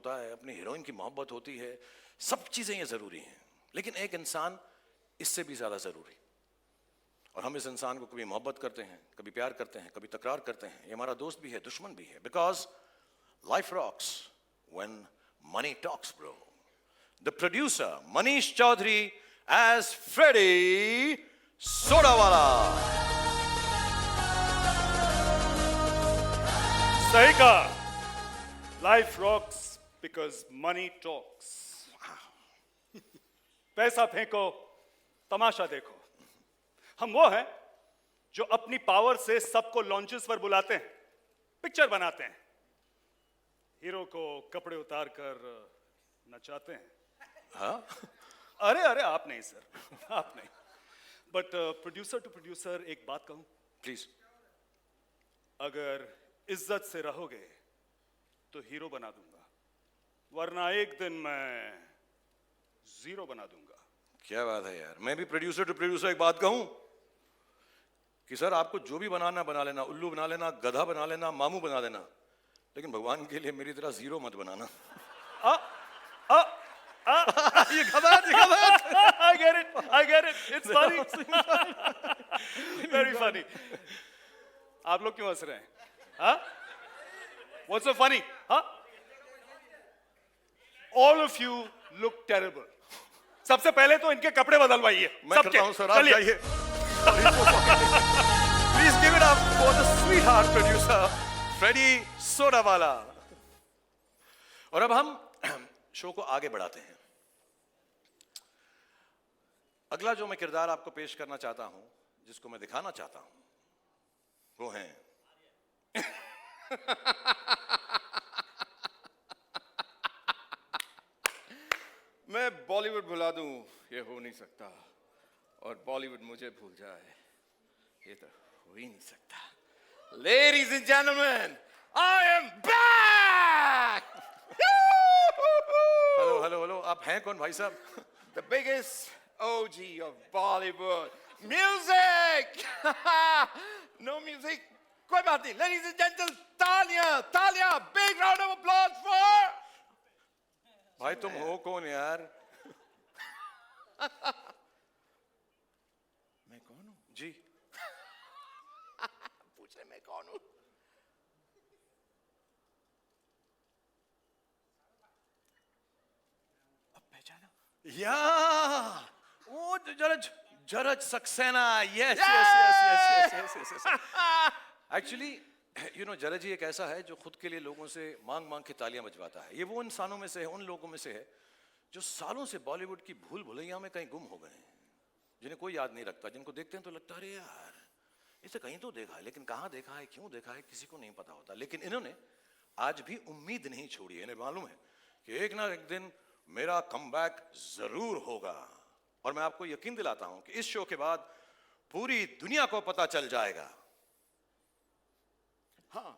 होता है, अपनी हीरोइन की मोहब्बत होती है, सब चीजें ये जरूरी हैं, लेकिन एक इंसान इससे भी ज्यादा जरूरी। और हम इस इंसान को कभी मोहब्बत करते हैं, कभी प्यार करते हैं, कभी तकरार करते हैं। ये हमारा दोस्त भी है, दुश्मन भी है, because life rocks when money talks bro. The producer Manish Chaudhary as Freddy Sodawala. सही कहा, life rocks because money talks. पैसा फेंको, तमाशा देखो। हम वो हैं जो अपनी पावर से सबको लॉन्चेस पर बुलाते हैं, पिक्चर बनाते हैं, हीरो को कपड़े उतार कर नचाते हैं। हाँ? अरे अरे आप नहीं सर, आप नहीं। बट प्रोड्यूसर टू प्रोड्यूसर एक बात कहूं, प्लीज। अगर इज्जत से रहोगे तो हीरो बना दूंगा, वरना एक दिन मैं जीरो बना दूंगा। क्या बात है यार। मैं भी प्रोड्यूसर टू प्रोड्यूसर एक बात कहूं कि सर आपको जो भी बनाना बना लेना, उल्लू बना लेना, गधा बना लेना, मामू बना देना, लेकिन भगवान के लिए मेरी तरह जीरो मत बनाना। ये गधा I get it, it's funny, very funny। आप लोग क्यों हंस रहे हैं? हाँ? What's so funny? हाँ? All of you look terrible। सबसे पहले तो इनके कपड़े बदलवाइए। मैं करता हूं सर, आप जाइए। Please give it up for the sweetheart producer Freddy Sodawala. और अब हम शो को आगे बढ़ाते हैं। अगला जो मैं किरदार आपको पेश करना चाहता हूं, जिसको मैं दिखाना चाहता हूं, वो है मैं बॉलीवुड भुला दूं ये हो नहीं सकता, और बॉलीवुड मुझे भूल जाए ये तो हो ही नहीं सकता। Ladies and gentlemen, I am back! Hello hello hello, आप हैं कौन भाई साहब? The biggest OG of Bollywood. Music! No music? कोई बात नहीं। Ladies and gentlemen, तालियां, तालियां, big round of applause for... भाई तुम हो कौन यार? मैं कौन हूं? जी पूछ रहे मैं कौन हूं? अब पहचाना? या ओ George Saxena. Yes yes yes yes yes yes. Actually you know George ji एक ऐसा है जो खुद के लिए लोगों से मांग मांग के तालियां बजवाता है। ये वो इंसानों में से है, उन लोगों में से है जो सालों से बॉलीवुड की भूल भुलैया में कहीं गुम हो गए हैं, जिन्हें कोई याद नहीं रखता, जिनको देखते हैं तो लगता है अरे यार इसे कहीं तो देखा है, लेकिन कहाँ देखा है, क्यों देखा है, किसी को नहीं पता होता। लेकिन इन्होंने आज भी उम्मीद नहीं छोड़ी है। इन्हें मालूम है कि एक ना एक दिन मेरा कमबैक जरूर होगा। और मैं आपको यकीन दिलाता हूं कि इस शो के बाद पूरी दुनिया को पता चल जाएगा। हाँ,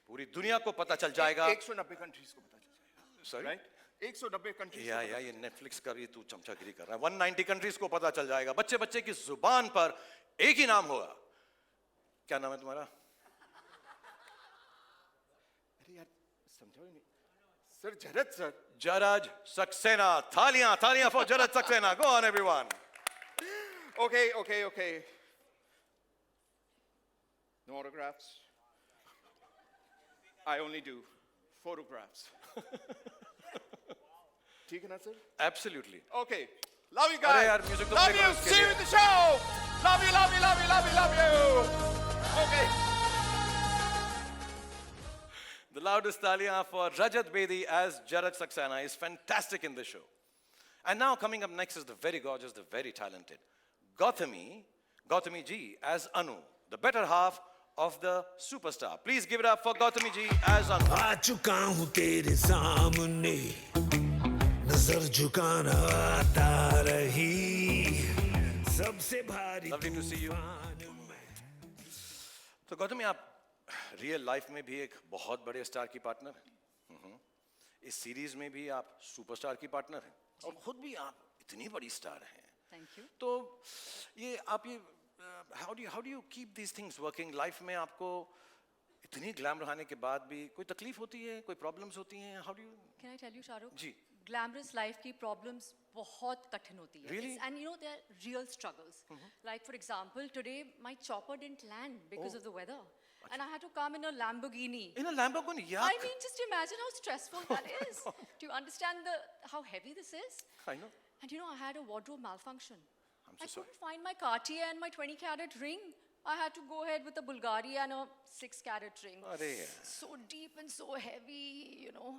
पूरी दुनिया को पता चल जाएगा। 190 कंट्रीज को पता चल जाएगा। Sorry, right? 190 कंट्रीज। या ये नेटफ्लिक्स का भी तू चमचागिरी कर रहा है। 190 कंट्रीज को पता चल जाएगा। बच्चे बच्चे की जुबान पर एक ही नाम होगा। क्या नाम है तुम्हारा? अरे यार समझो ही नहीं sir. George sir. George Saxena. थालियां थालियां for George Saxena. Go on everyone. Okay. No autographs. I only do photographs. ठीक है ना sir? Absolutely. Okay. Love you guys. अरे यार म्यूजिक तो love play you. करो इसके See you लिए। in the show. Love you. Okay. The loudest talia for Rajat Bedi as Jaraj Saxena is fantastic in this show. And now coming up next is the very gorgeous, the very talented Gautami Ji as Anu, the better half of the superstar. Please give it up for Gautami Ji as Anu. आ चुका हूँ तेरे सामने, नजर झुकाना आता रही, सबसे भारी Lovely to see you. तो गौतमी आप रियल लाइफ में भी एक बहुत बड़े स्टार की पार्टनर हैं। इस सीरीज में भी आप सुपरस्टार की पार्टनर हैं और खुद भी आप इतनी बड़ी स्टार हैं। Thank you. तो ये आप ये how do you keep these things working? Life में आपको इतनी ग्लैमर आने के बाद भी कोई तकलीफ होती है, कोई प्रॉब्लम्स होती हैं? How do you? Can I tell you, Shahrukh? जी। Glamorous life की problems बहुत कठिन होती है. Really? And you know, there are real struggles. Like for example, today my chopper didn't land because of the weather. And I had to come in a Lamborghini. In a Lamborghini, yeah. I mean, just imagine how stressful that is. Do you understand how heavy this is? I know. And you know, I had a wardrobe malfunction. I'm so I sorry. couldn't find my Cartier and my 20-carat ring. I had to go ahead with a Bulgari and a 6-carat ring. Arey yaar. So deep and so heavy, you know.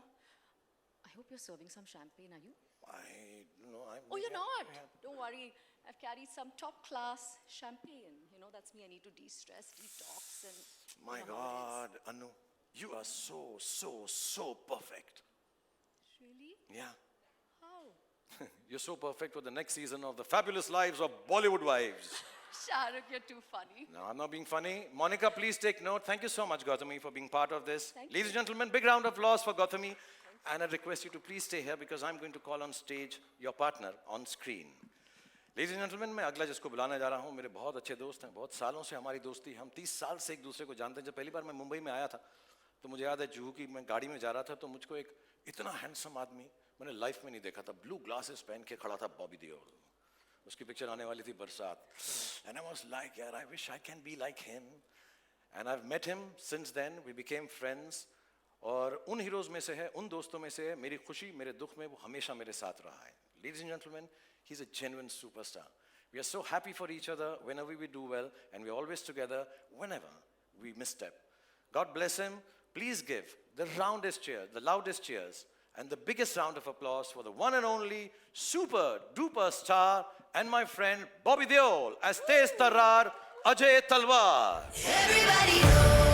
I hope you're serving some champagne, are you? I don't know. Oh, you're not? Don't worry. I've carried some top-class champagne. You know, that's me. I need to de-stress, detox, and... My you know how it God, Anu, you are so perfect. is. Really? Yeah. How? You're so perfect for the next season of The Fabulous Lives of Bollywood Wives. Shahrukh, you're too funny. No, I'm not being funny. Monica, please take note. Thank you so much, Gautami, for being part of this. Thank Ladies and gentlemen, big round of applause for Gautami. And I request you to please stay here because I'm going to call on stage your partner on screen. Ladies and gentlemen, मैं अगला जिसको बुलाने जा रहा हूँ, मेरे बहुत अच्छे दोस्त हैं, बहुत सालों से हमारी दोस्ती, हम 30 साल से एक दूसरे को जानते हैं. जब पहली बार मैं मुंबई में आया था, तो मुझे याद है जुहू की मैं गाड़ी में जा रहा था, तो मुझको एक इतना हैंडसम आदमी मैंने लाइफ में नहीं देखा था. ब्लू ग्लासेस पहन के खड़ा था, बॉबी देओल. उसकी पिक्चर आने वाली थी बरसात. And I was like, यार, I wish I can be like him. And I've met him since then. We became friends. और उन हीरोज में से है, उन दोस्तों में से है, मेरी खुशी, मेरे दुख में वो हमेशा मेरे साथ रहा है. Ladies and gentlemen, he's a genuine superstar. We are so happy for each other whenever we do well, and we're always together whenever we misstep. God bless him. Please give the roundest cheer, the loudest cheers, and the biggest round of applause for the one and only super duper star and my friend Bobby Deol as Tez Tarrar Ajay Talwar. Everybody knows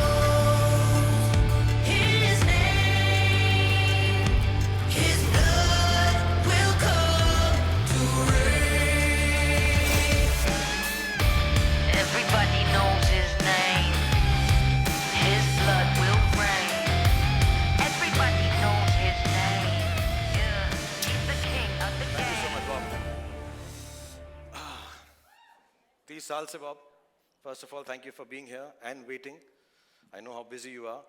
his name. His blood will come to rain. Everybody knows his name. His blood will rain. Everybody knows his name. Yeah, he's the king of the Thank you so game. much, Bob. 30 साल से Bob. First of all, thank you for being here and waiting. I know how busy you are.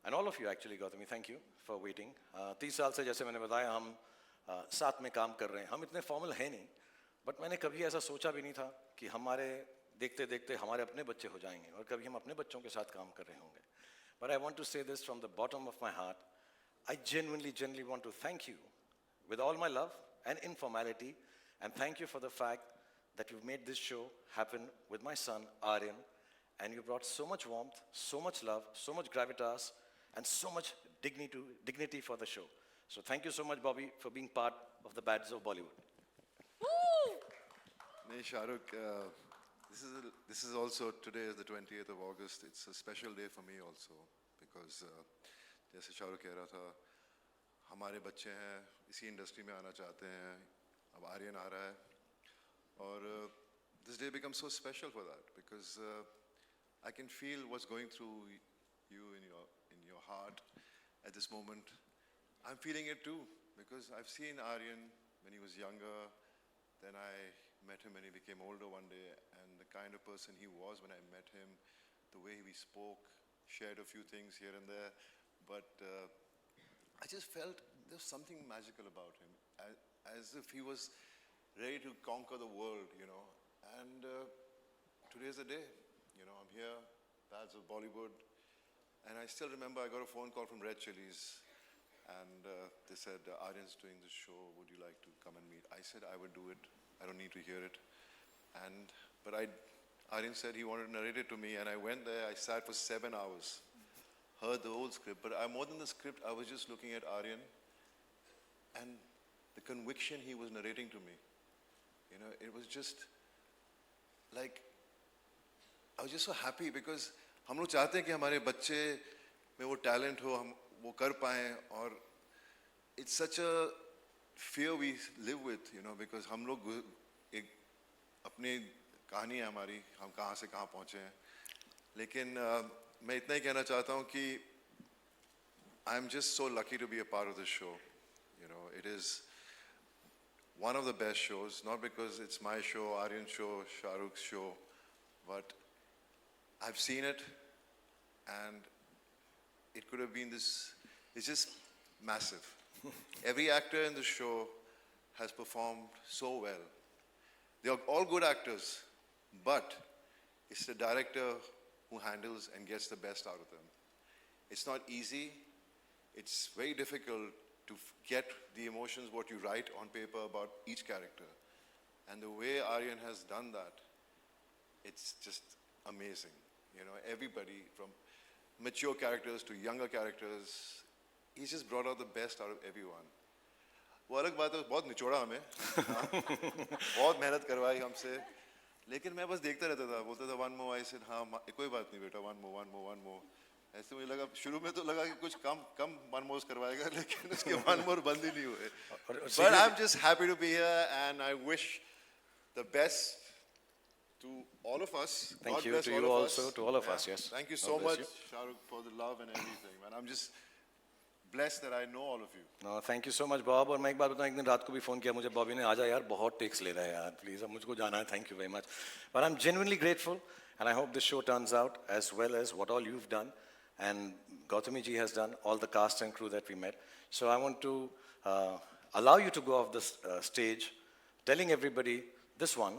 And all of you actually, Gautami, thank you for waiting. 30 साल से जैसे मैंने बताया हम साथ में काम कर रहे हैं. हम इतने फॉर्मल हैं नहीं, बट मैंने कभी ऐसा सोचा भी नहीं था कि हमारे देखते देखते हमारे अपने बच्चे हो जाएंगे और कभी हम अपने बच्चों के साथ काम कर रहे होंगे. But I want to say this from the bottom of my heart. I genuinely want to thank you with all my love and informality, and thank you for the fact that you've made this show happen with my son, Aryan, and you brought so much warmth, so much love, so much gravitas, and so much dignity for the show. So thank you so much, Bobby, for being part of the Bads of Bollywood. Woo! Hey, Shahrukh, this is also, today is the 20th of August. It's a special day for me also because जैसे शाहरुख कह रहा था, हमारे बच्चे हैं, इसी industry में आना चाहते हैं, अब आर्यन आ रहा है और this day becomes so special for that because I can feel what's going through you in your heart at this moment. I'm feeling it too because I've seen Aryan when he was younger, then I met him when he became older one day, and the kind of person he was when I met him, the way we spoke, shared a few things here and there, but I just felt there's something magical about him, as if he was ready to conquer the world, you know. And today's the day, you know. I'm here, Bads of Bollywood, and I still remember I got a phone call from Red Chillies, and they said, Aryan's doing this show, would you like to come and meet? I said I would do it, I don't need to hear it. But Aryan said he wanted to narrate it to me, and I went there, I sat for 7 hours, heard the whole script, but more than the script, I was just looking at Aryan, and the conviction he was narrating to me. You know, it was just like, I was just so happy because हम लोग चाहते हैं कि हमारे बच्चे में वो talent हो, हम वो कर पाएं, और it's such a fear we live with, you know, because हम लोग एक अपनी कहानी है हमारी, हम कहाँ से कहाँ पहुँचे हैं, लेकिन मैं इतना ही कहना चाहता हूँ कि I'm just so lucky to be a part of this show. You know, it is one of the best shows, not because it's my show, Aryan's show, Shahrukh's show, but I've seen it, and it could have been this. It's just massive. Every actor in the show has performed so well. They are all good actors, but it's the director who handles and gets the best out of them. It's not easy. It's very difficult to get the emotions, what you write on paper about each character. And the way Aryan has done that, it's just amazing. You know, everybody from mature characters to younger characters, he's just brought out the best out of everyone. वो अलग बात है, बहुत निचोड़ा हमें, हाँ, बहुत मेहनत करवाई हमसे, लेकिन मैं बस देखता रहता था, बोलता था one more, I said हाँ कोई बात नहीं बेटा, one more. ऐसे मुझे लगा, शुरू में तो लगा कि कुछ कम one more करवाएगा, लेकिन उसके one more बंद ही नहीं हुए. But I'm just happy to be here, and I wish the best to all of us. Thank God you bless to all you of also, us. to all of Yeah. us, yes. Thank you God so bless much, you. Shahrukh, for the love and everything, man. I'm just blessed that I know all of you. No, thank you so much, Bob. और मैं एक बात बताऊं, एक दिन रात को भी फोन किया मुझे बॉबी ने, आजा यार बहुत टेक्स ले रहा है यार, प्लीज अब मुझको जाना है, thank you very much. But I'm genuinely grateful, and I hope this show turns out as well as what all you've done, and Gautami ji has done, all the cast and crew that we met. So I want to allow you to go off the stage, telling everybody this one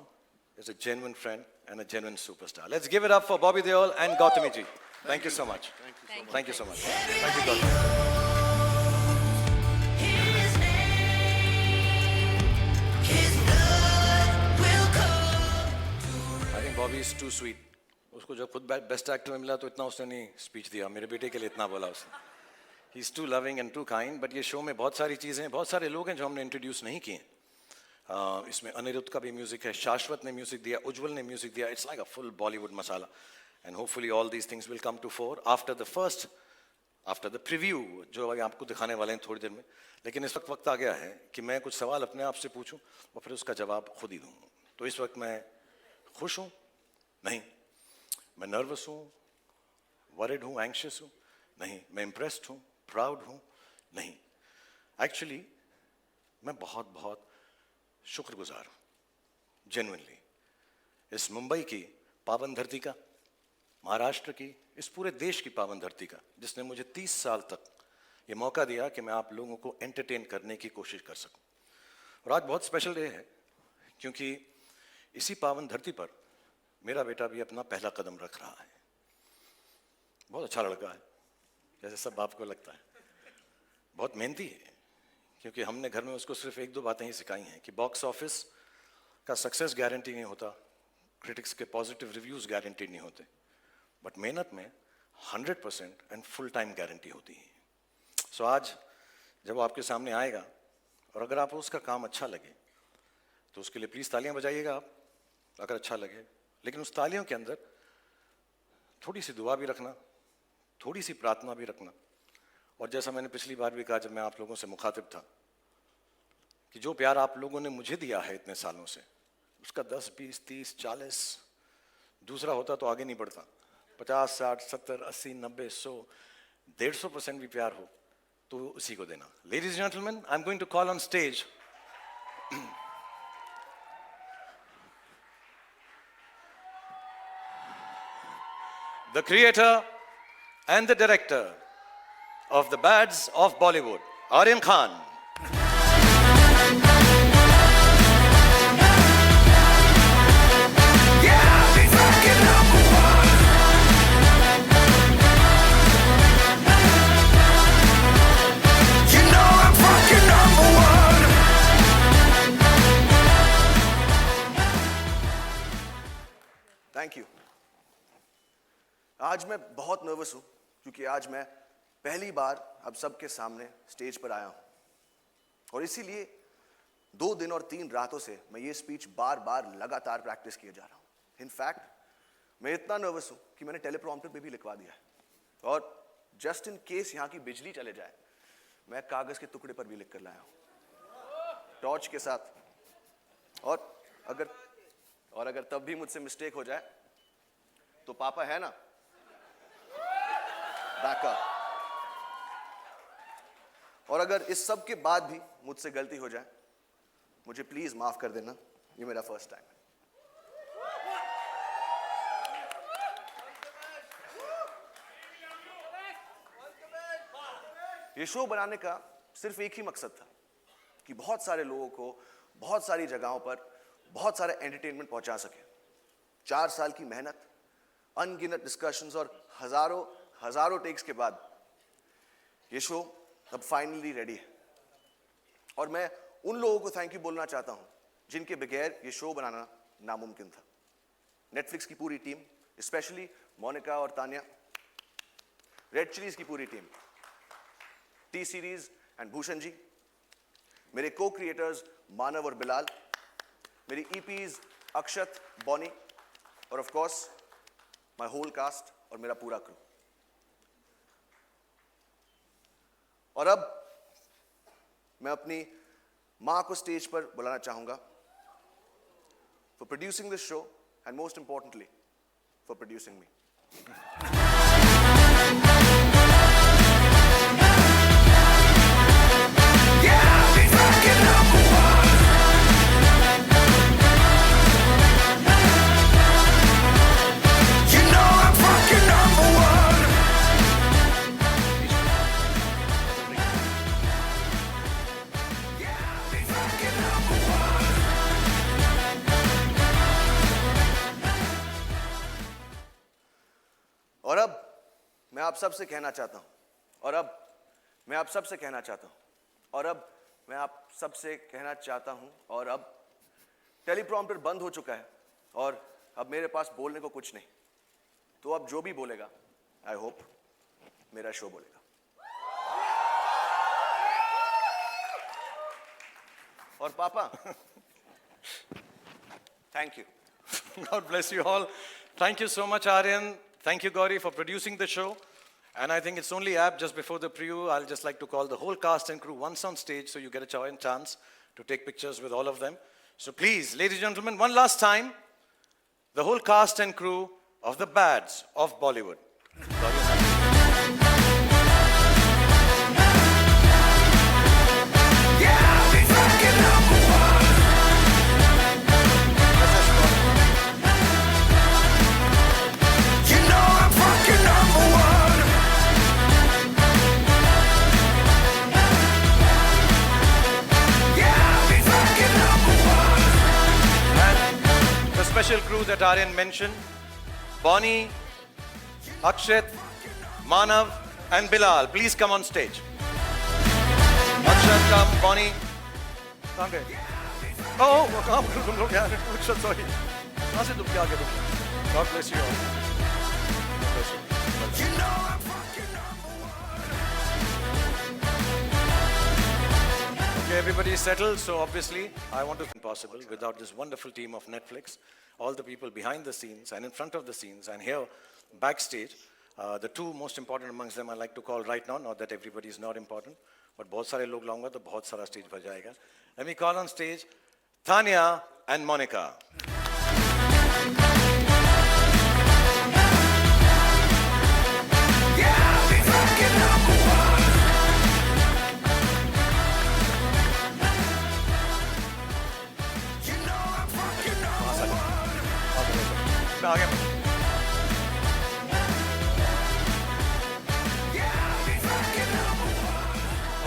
is a genuine friend and a genuine superstar. Let's give it up for Bobby Deol and Gautami ji. Thank you so much. Thank you so much. Thank you, Gautami. I think Bobby is too sweet. उसको जब खुद best actor में मिला तो इतना उसने नहीं speech दिया, मेरे बेटे के लिए इतना बोला उसने. He is too loving and too kind. But ये शो में बहुत सारी चीज़ें हैं, बहुत सारे लोग हैं जो हमने इंट्रोड्यूस नहीं किए. इसमें अनिरुद्ध का भी म्यूजिक है, शाश्वत ने म्यूजिक दिया, उज्जवल ने म्यूजिक दिया. It's like a full Bollywood masala. And hopefully all these things will come to fore after the preview जो अभी आपको दिखाने वाले हैं थोड़ी देर में. लेकिन इस वक्त आ गया है कि मैं कुछ सवाल अपने आप से पूछूं और फिर उसका जवाब खुद ही दूं. तो इस वक्त मैं खुश हूं? नहीं. मैं नर्वस हूं, वरिड हूं, एंग्शियस हूं? नहीं. मैं इम्प्रेस्ड हूं, प्राउड हूं? नहीं. एक्चुअली मैं बहुत बहुत शुक्रगुजार हूं, जेन्युइनली, इस मुंबई की पावन धरती का, महाराष्ट्र की, इस पूरे देश की पावन धरती का, जिसने मुझे 30 साल तक ये मौका दिया कि मैं आप लोगों को एंटरटेन करने की कोशिश कर सकूं. और आज बहुत स्पेशल डे है, क्योंकि इसी पावन धरती पर मेरा बेटा भी अपना पहला कदम रख रहा है. बहुत अच्छा लड़का है, जैसे सब बाप को लगता है. बहुत मेहनती है, क्योंकि हमने घर में उसको सिर्फ 1-2 बातें ही सिखाई हैं कि बॉक्स ऑफिस का सक्सेस गारंटी नहीं होता, क्रिटिक्स के पॉजिटिव रिव्यूज़ गारंटी नहीं होते, बट मेहनत में 100% एंड फुल टाइम गारंटी होती है. सो आज जब वो आपके सामने आएगा और अगर आपको उसका काम अच्छा लगे तो उसके लिए प्लीज़ तालियां बजाइएगा आप, अगर अच्छा लगे. लेकिन उस तालियों के अंदर थोड़ी सी दुआ भी रखना, थोड़ी सी प्रार्थना भी रखना. और जैसा मैंने पिछली बार भी कहा जब मैं आप लोगों से मुखातिब था, कि जो प्यार आप लोगों ने मुझे दिया है इतने सालों से, उसका 10, 20, 30, 40 दूसरा होता तो आगे नहीं बढ़ता. 50, 60, 70, 80, 90, 100, 150% भी प्यार हो तो उसी को देना. Ladies and gentlemen, I'm going to call on stage the creator and the director of the Bads of Bollywood, Aryan Khan. Thank you. आज मैं बहुत नर्वस हूं क्योंकि आज मैं पहली बार अब सबके सामने स्टेज पर आया हूं, और इसीलिए 2 दिन और 3 रातों से मैं ये स्पीच बार बार लगातार प्रैक्टिस किए जा रहा हूं. इनफैक्ट मैं इतना नर्वस हूं कि मैंने टेलीप्रॉम्प्टर पे भी लिखवा दिया है, और जस्ट इन केस यहाँ की बिजली चले जाए मैं कागज के टुकड़े पर भी लिख कर लाया हूं टॉर्च के साथ. और अगर तब भी मुझसे मिस्टेक हो जाए तो पापा है ना बैकअप. और अगर इस सब के बाद भी मुझसे गलती हो जाए, मुझे प्लीज माफ कर देना, ये मेरा फर्स्ट टाइम है. ये शो बनाने का सिर्फ एक ही मकसद था कि बहुत सारे लोगों को बहुत सारी जगहों पर बहुत सारा एंटरटेनमेंट पहुंचा सके। 4 साल की मेहनत, अनगिनत डिस्कशंस और हजारों टेक्स के बाद ये शो अब फाइनली रेडी है। और मैं उन लोगों को थैंक यू बोलना चाहता हूं जिनके बगैर ये शो बनाना नामुमकिन था। नेटफ्लिक्स की पूरी टीम, स्पेशली मोनिका और तानिया, रेड चिलीज की पूरी team, T Series and Bhushan ji, मेरे को क्रिएटर्स मानव और बिलाल, मेरी ईपीज अक्षत, बॉनी और of course my whole cast और मेरा पूरा क्रू। और अब मैं अपनी मां को स्टेज पर बुलाना चाहूंगा for producing this show and most importantly for producing me. और अब मैं आप सबसे कहना चाहता हूं, और अब मैं आप सबसे कहना चाहता हूं, और अब मैं आप सबसे कहना चाहता हूं, और अब टेलीप्रॉम्प्टर बंद हो चुका है और अब मेरे पास बोलने को कुछ नहीं। तो अब जो भी बोलेगा, आई होप मेरा शो बोलेगा। और पापा, thank you. God bless you all. Thank you so much, Aryan. Thank you, Gauri, for producing the show. And I think it's only apt just before the preview, I'll just like to call the whole cast and crew once on stage so you get a chance to take pictures with all of them. So please, ladies and gentlemen, one last time, the whole cast and crew of the Bads of Bollywood. Special crew that Aryan mentioned, Bonnie, Akshat, Manav and Bilal, please come on stage. Akshat, come, Bonnie. कहाँ गए? Oh, कहाँ पर तुम लोग यार? Akshat, sorry. कहाँ से तुम क्या आगे तुम? God bless you all. God bless you. Okay, everybody is settled, so obviously I want to be impossible without this wonderful team of Netflix, all the people behind the scenes and in front of the scenes and here backstage. The two most important amongst them I like to call right now, not that everybody is not important, but बहुत सारे लोग लाऊंगा तो बहुत सारा stage भर जाएगा. Let me call on stage Tanya and Monica.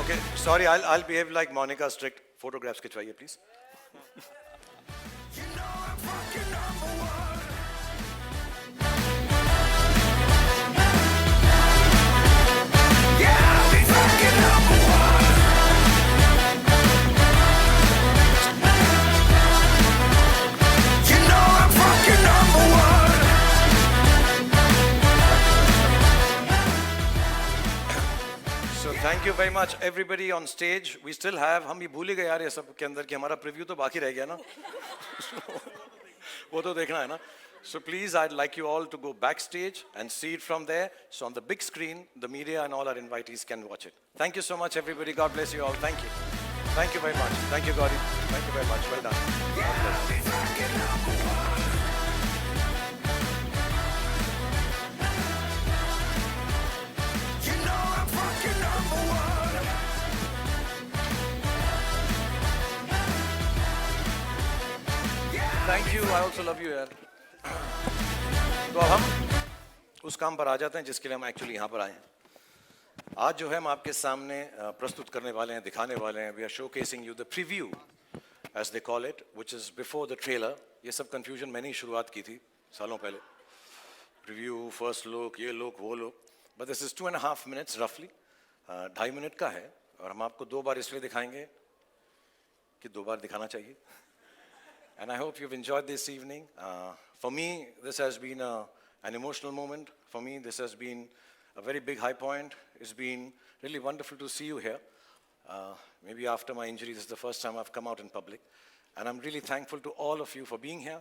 Okay, sorry, I'll behave like Monica, strict. Photographs खिंचवाइए please. Thank you very much, everybody on stage. We still have, हम ये भूल ही गए यार ये सब के अंदर कि हमारा preview तो बाकी रह गया ना. वो तो देखना है ना. So please, I'd like you all to go backstage and see it from there. So on the big screen, the media and all our invitees can watch it. Thank you so much, everybody. God bless you all. Thank you. Thank you very much. Thank you, Gauri. Thank you very much. Well done. God bless. Thank you. I also love you, यार. तो अब हम उस काम पर आ जाते हैं जिसके लिए हम एक्चुअली यहाँ पर आए हैं. आज जो है हम आपके सामने प्रस्तुत करने वाले हैं, दिखाने वाले हैं, we are showcasing you the preview as they call it, which is before the trailer. ये सब कंफ्यूजन मैंने ही शुरुआत की थी सालों पहले. प्रीव्यू, फर्स्ट लुक, ये लुक, वो look. But this is 2.5 minutes रफली. 2.5 मिनट का है और हम आपको 2 बार इसलिए दिखाएंगे कि 2 बार दिखाना चाहिए. And I hope you've enjoyed this evening. For me, this has been an emotional moment. For me, this has been a very big high point. It's been really wonderful to see you here. Maybe after my injury, this is the first time I've come out in public. And I'm really thankful to all of you for being here.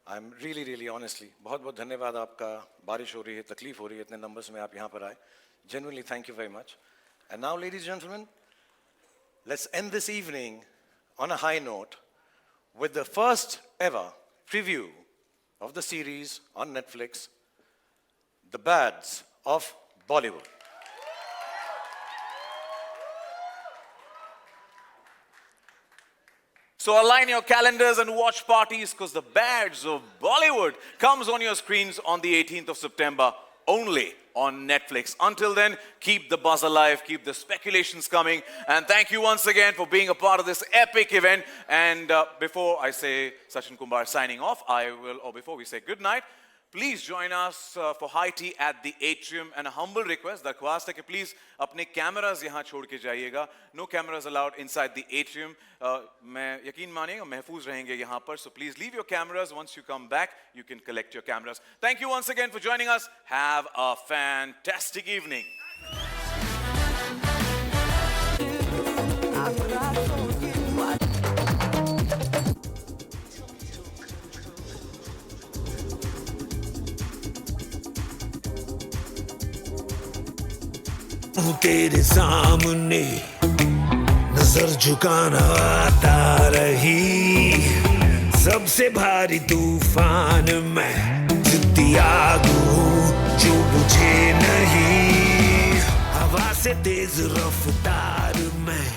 I'm really, really honestly, बहुत बहुत धन्यवाद आपका. बारिश हो रही है, तकलीफ हो रही है, इतने numbers में आप यहाँ पर आए. Genuinely, thank you very much. And now, ladies and gentlemen, let's end this evening on a high note with the first ever preview of the series on Netflix, The Bads of Bollywood. So align your calendars and watch parties because The Bads of Bollywood comes on your screens on the 18th of September only on Netflix. Until then, keep the buzz alive, keep the speculations coming, and thank you once again for being a part of this epic event. And before I say Sachin Kumar signing off, before we say good night, please join us for high tea at the atrium. And a humble request, दरख्वास्त है कि please अपने cameras यहाँ छोड़ के जाइएगा. No cameras allowed inside the atrium. मैं यकीन मानिएगा महफूज रहेंगे यहाँ पर. So please leave your cameras. Once you come back, you can collect your cameras. Thank you once again for joining us. Have a fantastic evening. हूँ तेरे सामने नजर झुकाना आता रही. सबसे भारी तूफान मैं जिद्दी आग हूँ जो बुझे नहीं. हवा से तेज रफ्तार मैं,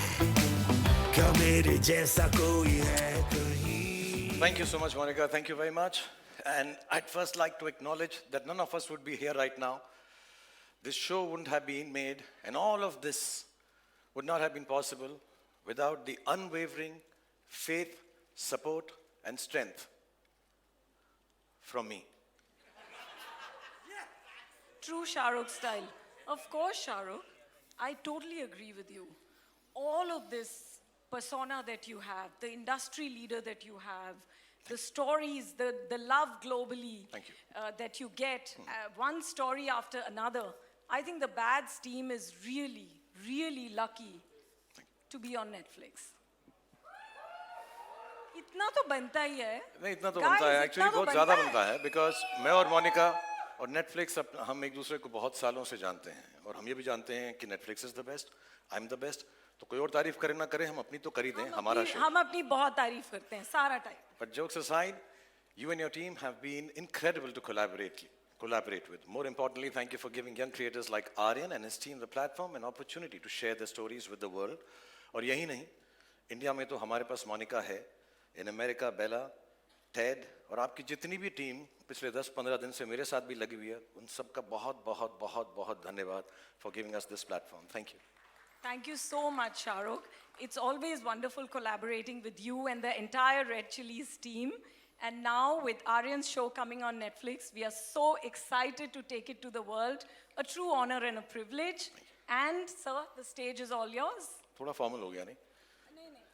क्या मेरे जैसा कोई है कहीं. Thank you so much, Monica. Thank you very much. And I'd first like to acknowledge that none of us would be here right now. This show wouldn't have been made, and all of this would not have been possible without the unwavering faith, support, and strength from me. True Shahrukh style. Of course, Shahrukh. I totally agree with you. All of this persona that you have, the industry leader that you have, the stories, the love globally Thank you. that you get, one story after another. I think the Bads team is really, really lucky to be on Netflix. इतना तो बनता ही है. नहीं, इतना तो Guys, बनता है. इतना Actually, तो बहुत ज़्यादा बनता बनता है. Because मैं और मोनिका और Netflix हम एक दूसरे को बहुत सालों से जानते हैं. और हम ये भी जानते हैं कि Netflix is the best, I'm the best. तो कोई और तारीफ करे ना करे, हम अपनी तो कर ही दें. हमारा शो. हम अपनी बहुत तारीफ करते हैं सारा time. But jokes aside, you and your team have been incredible to collaborate with. More importantly, thank you for giving young creators like Aryan and his team the platform and opportunity to share their stories with the world. और यही नहीं, India में तो हमारे पास मोनिका है, in America, Bella, Ted, और आपकी जितनी भी टीम पिछले 10-15 दिन से मेरे साथ भी लगी हुई है, उन सबका बहुत बहुत बहुत बहुत धन्यवाद for giving us this platform. Thank you. Thank you so much, Shahrukh. It's always wonderful collaborating with you and the entire Red Chillies team. And now with Aryan's show coming on Netflix, we are so excited to take it to the world. A true honor and a privilege. And sir, the stage is all yours. थोड़ा formal हो गया नहीं?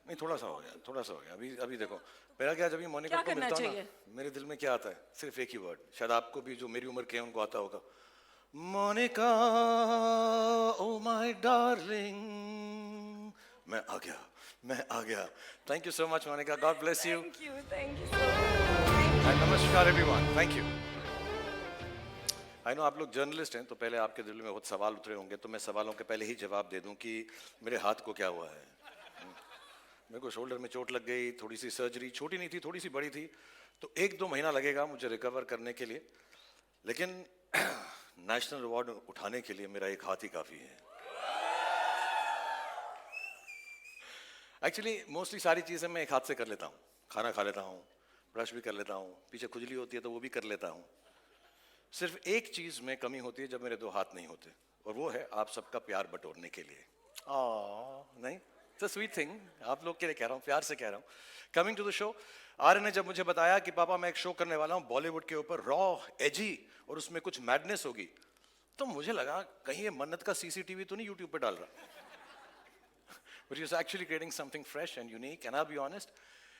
नहीं, थोड़ा सा हो गया. अभी देखो, मेरा क्या, जब ये मोनिका को मिलता हूँ ना, मेरे दिल में क्या आता है? सिर्फ एक ही वर्ड. शायद आपको भी, जो मेरी उम्र के हैं उनको आता होगा. Monika, oh my darling. मैं आ गया. Thank you so much, Monica. God bless you. Thank you so much. And namaskar everyone. Thank you. I know आप लोग जर्नलिस्ट हैं, तो पहले आपके दिल में बहुत सवाल उतरे होंगे, तो मैं सवालों के पहले ही जवाब दे दूं कि मेरे हाथ को क्या हुआ है. मेरे को शोल्डर में चोट लग गई, थोड़ी सी सर्जरी, छोटी नहीं थी, थोड़ी सी बड़ी थी, तो 1-2 महीना लगेगा मुझे रिकवर करने के लिए. लेकिन नेशनल अवार्ड उठाने के लिए मेरा एक हाथ ही काफ़ी है. एक्चुअली मोस्टली सारी चीज़ें मैं एक हाथ से कर लेता हूँ. खाना खा लेता हूँ, ब्रश भी कर लेता हूँ, पीछे खुजली होती है तो वो भी कर लेता हूँ. सिर्फ एक चीज़ में कमी होती है, जब मेरे 2 हाथ नहीं होते. और वो है आप सबका प्यार बटोरने के लिए। नहीं, इट्स अ स्वीट थिंग, आप लोग के लिए कह रहा हूँ, प्यार से कह रहा हूँ। Coming to the show, Aryan ने जब मुझे बताया कि पापा मैं एक शो करने वाला हूँ बॉलीवुड के ऊपर, रॉ, एजी और उसमें कुछ मैडनेस होगी, तो मुझे लगा कहीं ये मन्नत का सीसीटीवी तो नहीं यूट्यूब पे डाल रहा। But he was actually creating something fresh and unique, and I'll be honest,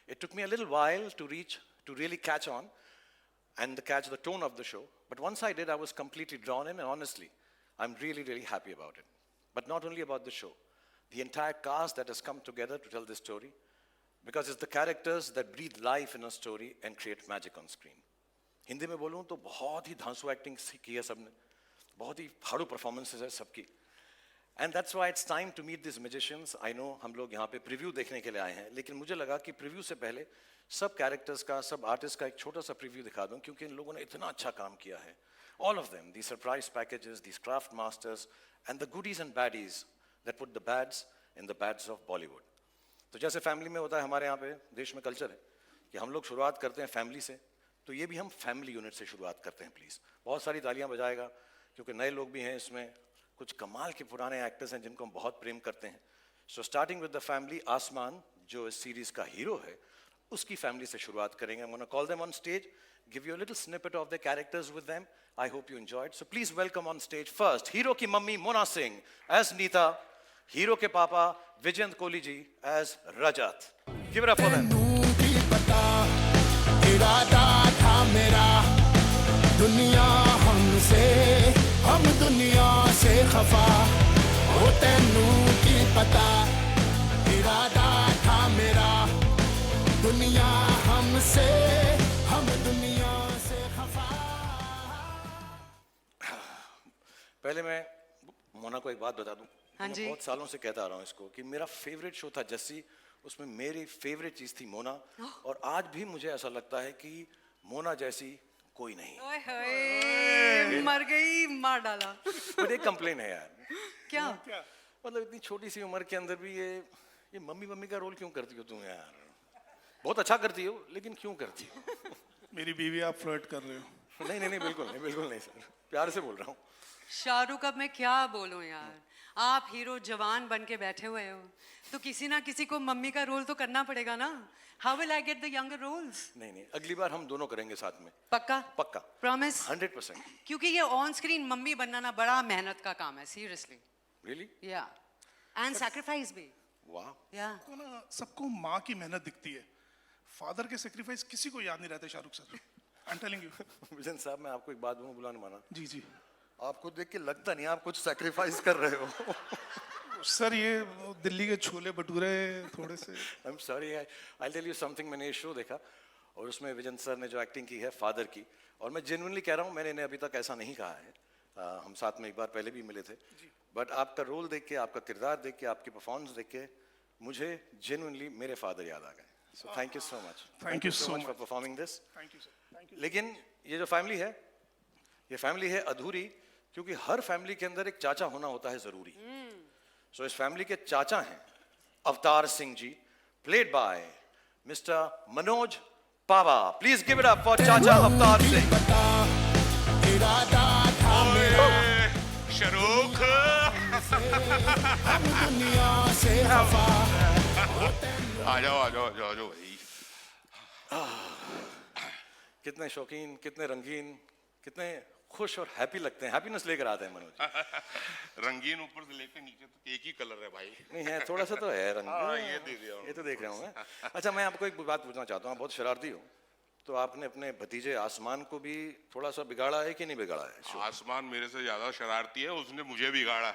it took me a little while to really catch on and catch the tone of the show. But once I did, I was completely drawn in, and honestly, I'm really, really happy about it. But not only about the show, the entire cast that has come together to tell this story, because it's the characters that breathe life in a story and create magic on screen. Hindi में बोलूँ तो बहुत ही धांसू acting की है सबने, बहुत ही फाड़ू performances है सबकी. And that's why it's time to meet these magicians. I know हम लोग यहाँ पे प्रीव्यू देखने के लिए आए हैं, लेकिन मुझे लगा कि प्रीव्यू से पहले सब कैरेक्टर्स का, सब आर्टिस्ट का एक छोटा सा प्रीव्यू दिखा दूं, क्योंकि इन लोगों ने इतना अच्छा काम किया है. All of them, these surprise packages, these craft masters, and the goodies and baddies that put the bads in the bads of Bollywood. तो जैसे फैमिली में होता है, हमारे यहाँ पे देश में कल्चर है कि हम लोग शुरुआत करते हैं फैमिली से, तो ये भी हम फैमिली यूनिट से शुरुआत करते हैं. प्लीज़ बहुत सारी तालियां बजाएगा, क्योंकि नए लोग भी हैं इसमें, कुछ कमाल के पुराने एक्टर्स हैं जिनको हम बहुत प्रेम करते हैं. So starting with the family, आसमान जो इस सीरीज का हीरो है, उसकी फैमिली से शुरुआत करेंगे. I'm going to call them on stage, give you a little snippet of their characters with them. I hope you enjoyed. So please welcome on stage first hero की mummy Mona Singh as Neeta, hero के papa Vijayant Kohli ji as Rajat. Give it up for them. इरादा था मेरा दुनिया हमसे, हम दुनिया से खफा हो, तेनू की पता. इरादा था मेरा दुनिया हमसे, हम दुनिया से खफा. पहले मैं मोना को एक बात बता दूं. हाँ मैं जी. बहुत सालों से कहता आ रहा हूँ इसको कि मेरा फेवरेट शो था जस्सी, उसमें मेरी फेवरेट चीज थी मोना, और आज भी मुझे ऐसा लगता है कि मोना जैसी कोई नहीं. ओए होए, मर गई, मार डाला. बट एक कंप्लेन है यार. क्या? मतलब इतनी छोटी सी उम्र के अंदर भी ये मम्मी का रोल क्यों करती हो तुम यार? बहुत अच्छा करती हो, लेकिन क्यों करती हो? मेरी बीवी आप फ्लर्ट कर रहे हो? नहीं बिल्कुल नहीं सर, प्यार से बोल रहा हूँ. शाहरुख, अब मैं क्या बोलूं यार, आप हीरो जवान बन के बैठे हुए हो, तो किसी ना किसी को मम्मी का रोल तो करना पड़ेगा ना. How will I get the younger roles? नहीं, अगली बार हम दोनों करेंगे साथ में. पक्का? प्रॉमिस? 100%. क्योंकि ये ऑन स्क्रीन मम्मी बनना ना बड़ा मेहनत का काम है, सीरियसली. Really? या एंड सैक्रिफाइस भी. वाह. या तो ना सबको माँ की मेहनत दिखती है, फादर के सेक्रीफाइस किसी को याद नहीं रहते. Shahrukh sir, I am telling you. Vision साहब, मैं आपको एक बात बोलूं, बुला नहीं माना. जी जी. आपको देख के लगता नहीं आप कुछ सैक्रिफाइस कर रहे हो. सर ये दिल्ली के छोले भटूरे थोड़े से. I am sorry, I tell you something. मैंने ये शो देखा और उसमें विजन सर ने जो एक्टिंग की है फादर की, और मैं जेन्युइनली कह रहा हूँ, मैंने इन्हें अभी तक ऐसा नहीं कहा है. हम साथ में एक बार पहले भी मिले थे, बट आपका रोल देख के, आपका किरदार देख के, आपकी परफॉर्मेंस देख के मुझे जेन्युइनली मेरे फादर याद आ गए. So thank you so much. Thank you so much much. For performing this. Thank you sir, thank you. लेकिन ये जो फैमिली है, ये फैमिली है अधूरी, क्योंकि हर फैमिली के अंदर एक चाचा होना होता है जरूरी. सो इस फैमिली के चाचा हैं Avtar Singh ji, played by mister Manoj Pahwa. Please give it up for चाचा अवतार सिंह. इरादा था मेरा शाहरुख, हम दुनिया से खफा. आ जाओ भाई. कितने शौकीन, कितने रंगीन, कितने खुश और हैप्पी लगते हैं. हैप्पीनेस लेकर आते हैं मनोज. रंगीन ऊपर से लेकर नीचे तक एक ही कलर है भाई. नहीं है, थोड़ा सा तो है रंग. ये दे दिया. ये तो देख रहा हूँ मैं. अच्छा, मैं आपको एक बात पूछना चाहता हूँ. आप बहुत शरारती हो, तो आपने अपने भतीजे आसमान को भी थोड़ा सा बिगाड़ा है कि नहीं बिगाड़ा है? आसमान मेरे से ज्यादा शरारती है, उसने मुझे बिगाड़ा.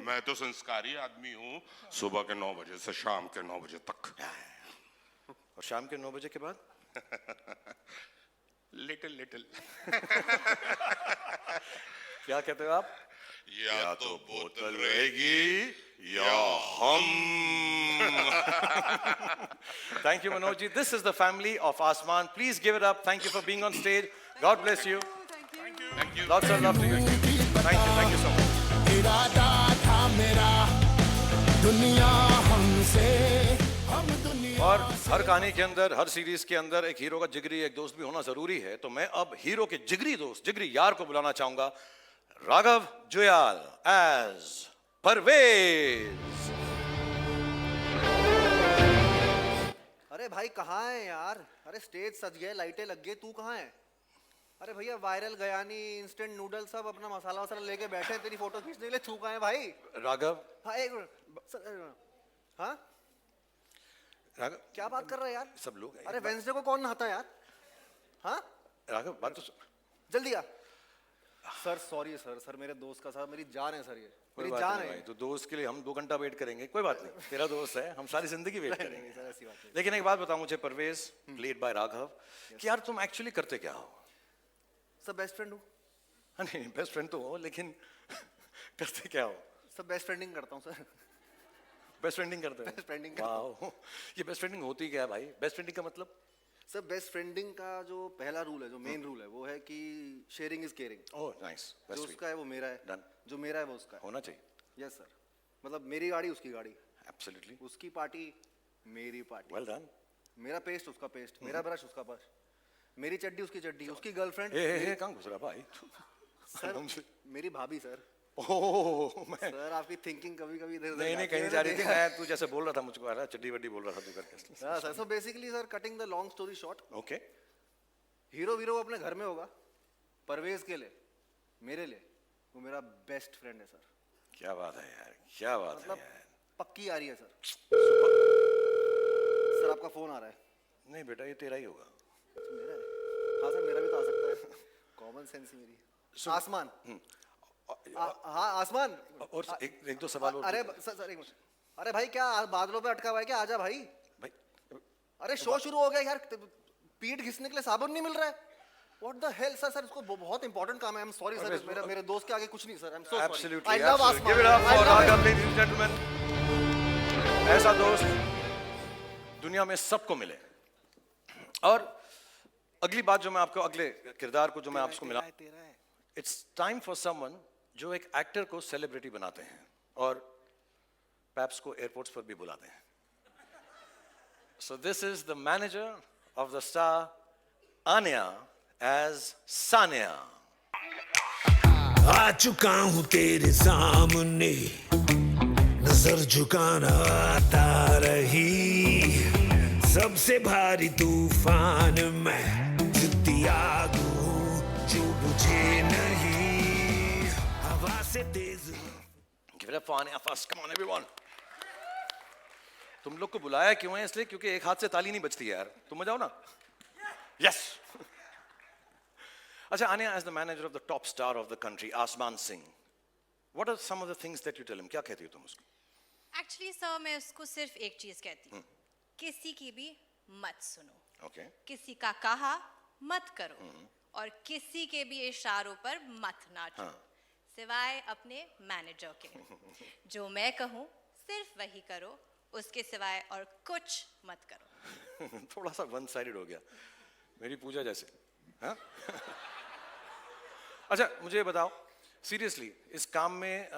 मैं तो संस्कारी आदमी हूँ. सुबह के 9 बजे से शाम के 9 बजे तक. और शाम के 9 बजे के बाद लिटिल क्या कहते हो आप? या तो बोतल रहेगी या हम. Thank you, Manoj ji. This is the family of Asman. Please give it up. Thank you for being on stage. God bless you. Thank you. Lots of love to you. Thank you so much. इरादा था मेरा दुनिया हमसे, हम दुनिया. और हर कहानी के अंदर, हर सीरीज के अंदर एक हीरो का जिगरी एक दोस्त भी होना जरूरी है. तो मैं अब हीरो के जिगरी दोस्त, जिगरी यार को बुलाना चाहूंगा, Raghav Juyal as Parvez. अरे भाई कहाँ है यार? अरे स्टेज सज गए, लाइटें लग गई, तू कहाँ है? अरे भैया वायरल गयानी इंस्टेंट नूडल सब अपना मसाला वसाला लेके बैठे हैं तेरी फोटो खींचने के लिए, तू कहाँ है भाई? Raghav, हाँ एक मिनट, हाँ Raghav, क्या बात कर रहा है यार? सब लोग हैं। अरे वेंसडे को कौन नहाता है यार? हाँ Raghav, बात तो सुन। जल्दी आ सर। सॉरी सर मेरे दोस्त का, सर मेरी जान है सर, ये कोई मेरी बात जान नहीं है। भाई, तो दोस्त के लिए हम 2 घंटा वेट करेंगे, कोई बात नहीं, तेरा दोस्त है, हम सारी जिंदगी वेट नहीं, करेंगे। सर ऐसी बात नहीं। लेकिन एक बात बताओ मुझे परवेज, प्लेड बाय राघव, कि यार तुम एक्चुअली करते क्या हो? सब बेस्ट फ्रेंड हूँ। हाँ, नहीं बेस्ट फ्रेंड तो हो, लेकिन करते क्या हो? सब बेस्ट फ्रेंडिंग करता हूँ सर। बेस्ट फ्रेंडिंग करते हो? Best friending करता वाह, ये बेस्ट फ्रेंडिंग होती क्या है भाई? बेस्ट फ्रेंडिंग का मतलब? सर बेस्ट फ्रेंडिंग का जो पहला रूल है, जो मेन रूल है, वो है कि sharing is caring. Oh nice, जो उसका है वो मेरा है, Done. जो मेरा है वो उसका है। होना चाहिए। यस सर, मतलब मेरी गाड़ी उसकी गाड़ी, एब्सोल्युटली, उसकी पार्टी मेरी पार्टी, वेल डन। मेरा पेस्ट उसका पेस्ट, मेरा ब्रश उसका ब्रश, मेरी चड्डी उसकी चड्डी, उसकी गर्लफ्रेंड ए कहाँ घुस रहा भाई? सर मेरी भाभी सर। ओह मैं सर आपकी थिंकिंग कभी कभी इधर नहीं कहीं जा रही थी, मैं तू जैसे बोल रहा था मुझको आ रहा चड्डी वड्डी बोल रहा था तू करके। हाँ sir, so basically sir cutting the long story short, okay, hero वीरो अपने घर में होगा, परवेज के लिए, मेरे लिए वो मेरा बेस्ट फ्रेंड है सर। क्या बात है यार, क्या बात है मतलब यार। पक्की आ रही है सर। सर आपका फोन आ रहा है। नहीं बेटा, ये तेरा ही होगा। मेरा है? हाँ सर मेरा भी तो आ सकता है, कॉमन सेंस मेरी। आसमान, हाँ आसमान। और एक दो सवाल और। अरे सर एक मिनट, अरे भाई क्या बादलों पे अटका हुआ है क्या? आजा भाई। भाई अरे शो शुरू हो गया यार, पीठ घिसने के लिए साबुन नहीं मिल रहा है। What the hell sir? Sir इसको बहुत इंपॉर्टेंट काम है। I'm sorry सर, मेरे दोस्त के आगे कुछ नहीं sir. I'm so sorry. Absolutely, I love absolutely. आसमान। Give it up I for love Raghav, it. ladies and gentlemen. ऐसा दोस्त दुनिया में सबको मिले। और अगली बात जो मैं आपको, अगले किरदार को जो मैं आपको मिला, इट्स टाइम फॉर समवन जो एक एक्टर को सेलिब्रिटी बनाते हैं और पैप्स को एयरपोर्ट्स पर भी बुलाते हैं। So this is the manager of the star Aanya as Saniya. आ चुका हूँ तेरे सामने, नजर झुकाना आता रही, सबसे भारी तूफान में जिद्दी आग हूँ जो बुझे नहीं, हवा से तेज। Give it up for Anya first. Come on everyone. तुम लोग को बुलाया क्यों है? इसलिए क्योंकि एक हाथ से ताली नहीं बजती यार। तुम जाओ ना। Yes. अच्छा, Anya, as the manager of the top star of the country, Asman Singh, what are some of the things that you tell him? क्या कहती हो तुम उसको? एक्चुअली सर मैं उसको सिर्फ एक चीज कहती हूँ, किसी की भी मत सुनो, Okay. किसी का कहा मत करो, और किसी के भी इशारों पर मत नाचो, सिवाय अपने मैनेजर के। जो मैं कहूँ सिर्फ वही करो, उसके सिवाय और कुछ मत करो। थोड़ा सा वन साइडेड हो गया, मेरी पूजा जैसे। हाँ? अच्छा मुझे ये बताओ, सीरियसली इस काम में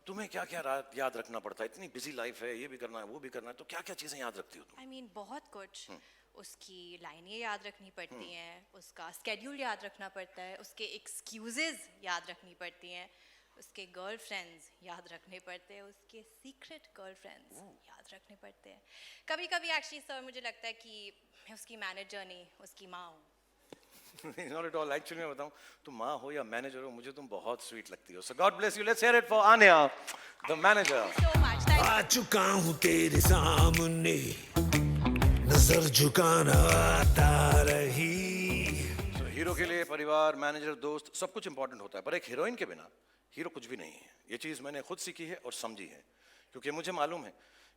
तुम्हें क्या क्या याद रखना पड़ता है? इतनी बिजी लाइफ है, ये भी करना है वो भी करना है, तो क्या क्या चीजें याद रखती हो तुम? I mean, बहुत कुछ। उसकी लाइनें याद रखनी पड़ती हैं, उसका स्केड्यूल याद रखना पड़ता है, उसके एक्सक्यूजेज याद रखनी पड़ती हैं, उसके गर्लफ्रेंड्स याद रखने पड़ते हैं, उसके सीक्रेट गर्लफ्रेंड्स याद रखने पड़ते हैं। कभी कभी एक्चुअली सर मुझे लगता है कि मैं उसकी मैनेजर नहीं, उसकी माँ हूँ। Not at all. Actually मैं बताऊं, तुम माँ हो या मैनेजर हो, मुझे तुम बहुत स्वीट लगती हो। So God bless you. Let's hear it for Anya, the manager. So much. Thank you. आ चुका हूँ तेरे सामने, नजर झुकाना आता रही। So हीरो के लिए परिवार, मैनेजर, दोस्त सब कुछ इंपॉर्टेंट होता है, पर एक हीरोइन के बिना हीरो कुछ भी नहीं है। ये चीज़ मैंने खुद सीखी है और समझी है, क्योंकि मुझे मालूम है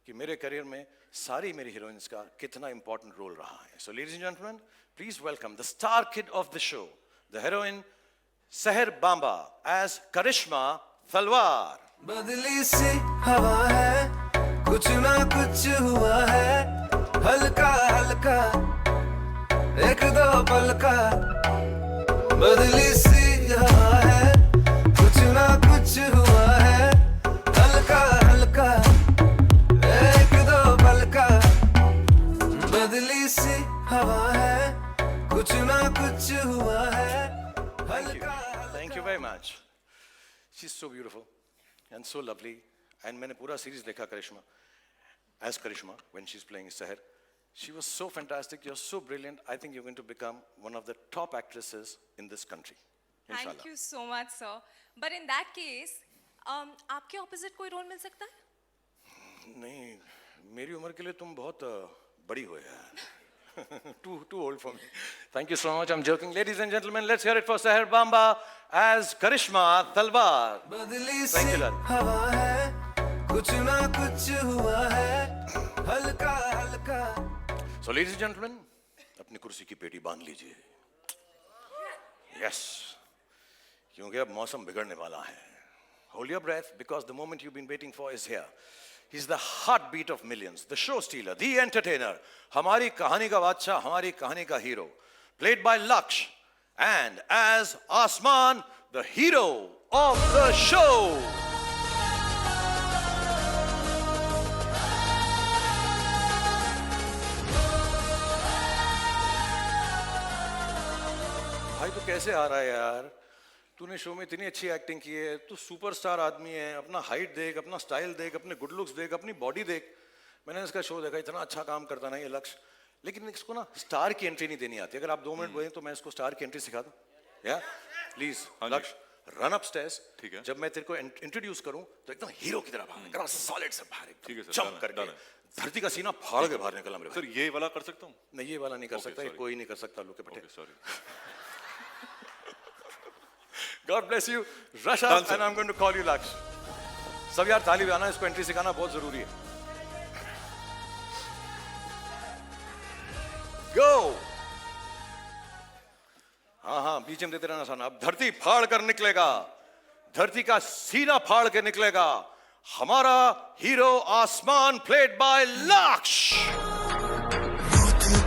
कि मेरे करियर में सारी मेरी हीरोइंस का कितना इंपॉर्टेंट रोल रहा है। So ladies and gentleman, please welcome the star kid of the show, the heroine सहर बांबा एज करिश्मा तलवार। बदली सी हवा है, कुछ ना कुछ हुआ है, हल्का हल्का एक दो पल का। बदली सी हवा है, कुछ ना कुछ हुआ है, हल्का हल्का एक दो पल का। बदली सी हवा है, कुछ ना कुछ हुआ है, हल्का। Thank you very much. She's so beautiful and so lovely. And मैंने पूरा series देखा करिश्मा, as Karishma when she's playing Seher. She was so fantastic. You're so brilliant. I think you're going to become one of the top actresses in this country. Inshallah. Thank you so much, sir. But in that case, आपके opposite कोई role मिल सकता है? नहीं, मेरी उम्र के लिए तुम बहुत बड़ी हो यार. Too old for me. Thank you so much. I'm joking. Ladies and gentlemen, let's hear it for Seher Bamba as Karishma Talwar. बदली Thank सी you, Lal. हवा है, कुछ ना कुछ हुआ है, हल्का हल्का. So, ladies and gentlemen, अपनी कुर्सी की पेटी बांध लीजिए. Yes, क्योंकि अब मौसम बिगड़ने वाला है. Hold your breath because the moment you've been waiting for is here. He's the heartbeat of millions, the show stealer, the entertainer. हमारी कहानी का बादशाह, हमारी कहानी का hero, played by Laksh, and as Asman, the hero of the show. भाई तो कैसे आ रहा है यार? तूने शो में इतनी अच्छी एक्टिंग की है, तू सुपरस्टार आदमी है, अपना हाइट देख, अपना स्टाइल देख, अपने गुड लुक्स देख, अपनी बॉडी देख. मैंने इसका शो देखा, इतना अच्छा काम करता ना ये लक्ष्य, लेकिन इसको ना स्टार की एंट्री नहीं देनी आती. अगर आप 2 मिनट बोलें तो मैं इसको स्टार की एंट्री सिखा दूं. या प्लीज लक्ष्य, रन अप स्टेयर्स. ठीक है. जब मैं तेरे को इंट्रोड्यूस करूं तो एकदम हीरो की तरह भाग, एकदम सॉलिड से बाहर, ठीक है सर, जंप करके धरती का सीना फाड़ के बाहर निकला मेरे. सर ये वाला कर सकता हूँ? नहीं, ये वाला नहीं कर सकता, ये कोई नहीं कर सकता. लोग के पटे. Sorry. God bless you. Rush up and I'm going to call you Laksh. सब यार ताली बजाना, इसको एंट्री सिखाना बहुत जरूरी है. Go. हाँ, बीच में देते रहना साना. अब धरती फाड़ कर निकलेगा, धरती का सीना फाड़ के निकलेगा हमारा हीरो आसमान, played by Laksh.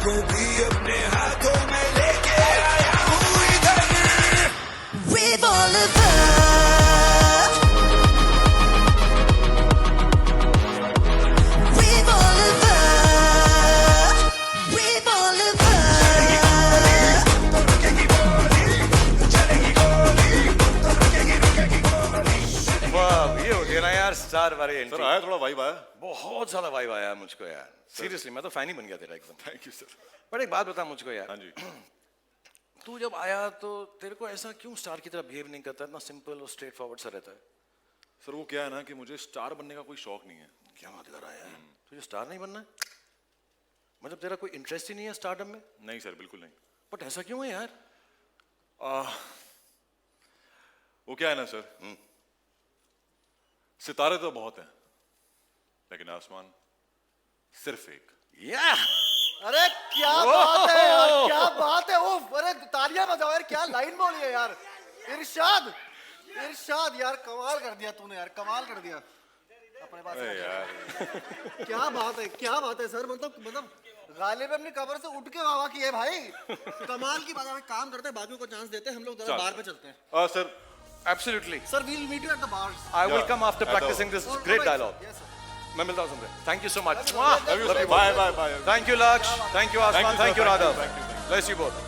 को भी अपने हाथों में लेके आया हूँ इधर. Revolver. ये हो गया ना यार स्टार वाली एंट्री. सर आया थोड़ा वाइब आया. बहुत ज्यादा वाइब आया मुझको यार. सीरियसली मैं तो फैन ही बन गया तेरा एकदम. Thank you sir. बट एक बात बता मुझको यार. हाँ जी. तू जब आया तो तेरे को ऐसा क्यों स्टार की तरह बिहेव नहीं करता? इतना सिंपल और स्ट्रेट फॉरवर्ड सा रहता है. सर वो क्या है ना कि मुझे स्टार बनने का कोई शौक नहीं है. क्या बात कर रहा है यार? तुझे स्टार नहीं बनना है? मतलब तेरा कोई इंटरेस्ट ही नहीं है स्टारडम में? नहीं सर, बिल्कुल नहीं. बट ऐसा क्यों है यार? वो क्या है ना सर, सितारे तो बहुत हैं, लेकिन आसमान सिर्फ एक. अरे क्या बात है यार, क्या बात है. वो अरे तालियां बजाओ यार, क्या लाइन बोली है यार. इरशाद, इरशाद यार, कमाल कर दिया तूने यार, कमाल कर दिया. अपने पास यार क्या बात है, क्या बात है सर. मतलब गालिब अपनी कब्र से उठ के वाह की है भाई. कमाल की बात है. काम करते हैं, बाकियों को चांस देते हैं, हम लोग जरा बार पे चलते हैं. Sir Absolutely. Sir, we'll meet you at the bars. I will come after practicing this great dialogue. Yes, sir. मैं मिलता हूँ तुमसे. Thank you so much. Bye. Thank you Laksh. Thank you Asman. Thank you Raghav. Bless you both.